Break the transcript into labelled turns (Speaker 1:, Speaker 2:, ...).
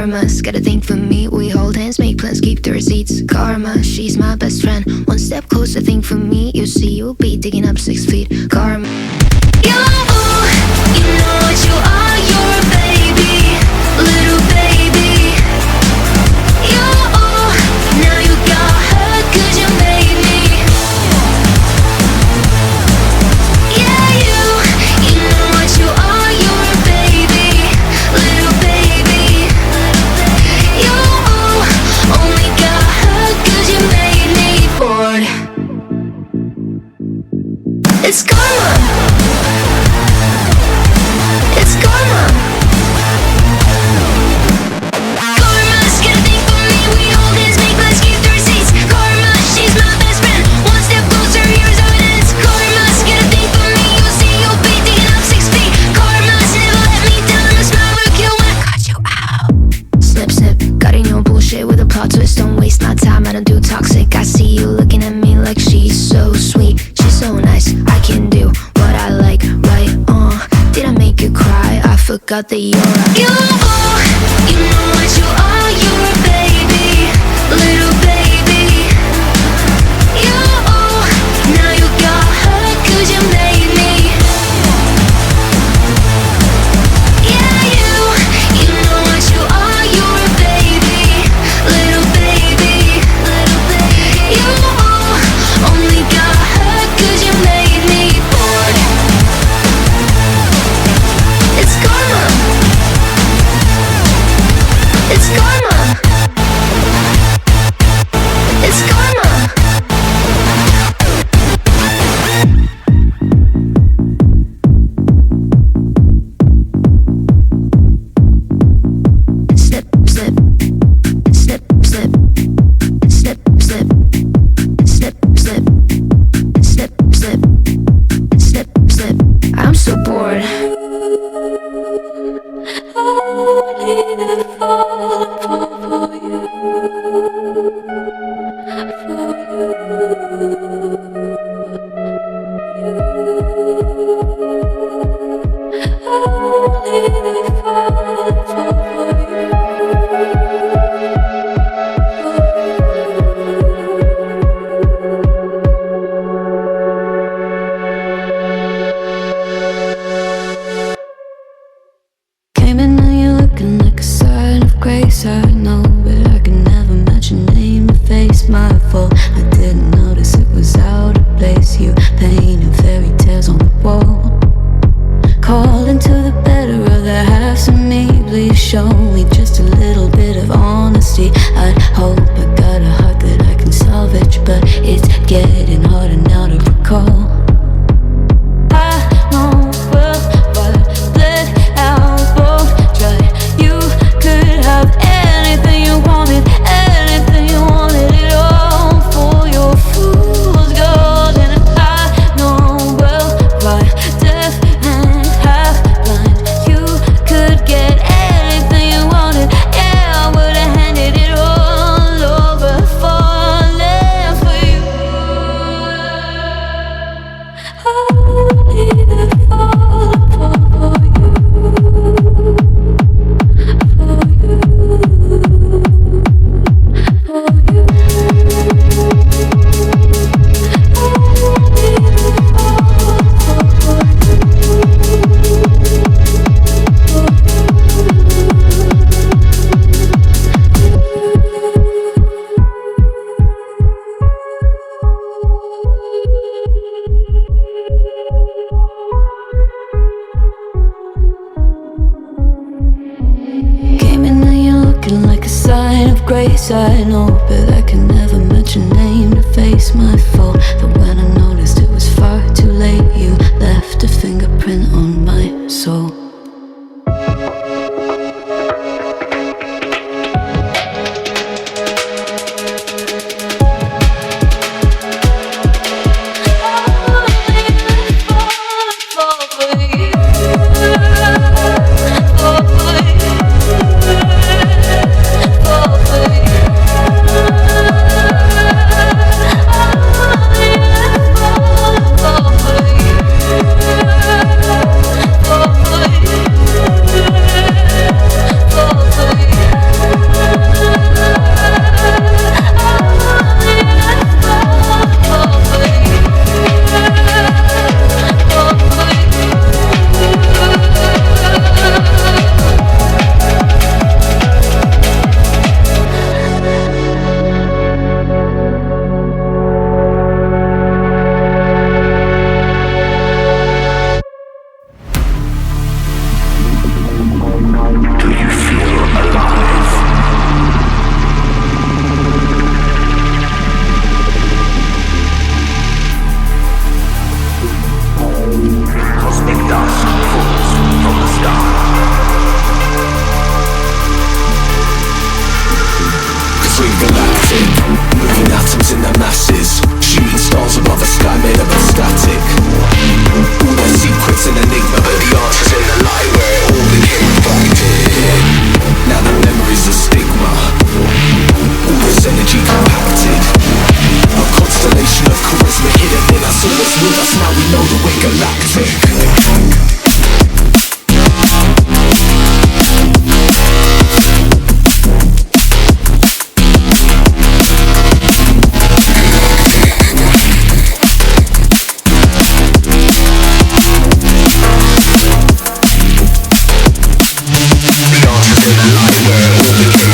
Speaker 1: Karma's got a thing for me. We hold hands, make plans, keep the receipts. Karma, she's my best friend. One step closer, think for me. You see, you'll be digging up 6 feet. Karma. You know what you are, you're a baby, little baby. You now you got hurt 'cause you made me. Yeah, you know what you are, you're a baby, little baby. You only got hurt 'cause you made me bored. It's karma. It's karma. Karma's got a thing for me. We hold hands, make plans, keep the receipts. Karma, she's my best friend. One step closer, here's how it ends. Karma's got a thing for me. You'll see, you'll be digging up 6 feet. Karma's never let me down. A smile will kill when I cut you out. Snip, snip, got in your bullshit with a plot twist. Don't waste my time, I don't do toxic. I see you looking at me like she's so sweet. She's so nice, I can do what I like, right? Did I make you cry? I forgot that you're a you know what you are, you're a baby, little baby. You now you got hurt 'cause you made me. Yeah, you know what you are, you're a baby, little baby. You only got hurt 'cause you made me bored. It's karma. It's karma. It's karma. Snip, snip, snip, snip, snip, snip, snip, snip, snip, snip, snip, snip. I'm so bored.
Speaker 2: Came in and you're looking like a sign of grace. I know, but I can never match your name or face. My fault, I didn't notice it was out of place. You painted fairy tales on the wall, calling to the better of the halves of me. Please show me just a little bit of honesty. I'd hope I got a heart that I can salvage, but it's getting harder now to recall. I know well, but let out both try. You could have anything you wanted, anything you wanted, it all for your fool's gold. And I know well, why deaf and half blind. You could get anything you wanted, yeah, I would've handed it all over, falling for you. Grace, I know, but I can never match your name to face my fault. But when I noticed it was far too late, you left a fingerprint on my soul.
Speaker 3: we're galactic, moving atoms in the masses, shooting stars above a sky made up of static. All their secrets an enigma, but the answer's in the light where it all became refracted. Now the memory's a stigma, all this energy compacted, a constellation of charisma hidden in us. All that's with us now, we know that we're galactic. The answer's in the light where it all became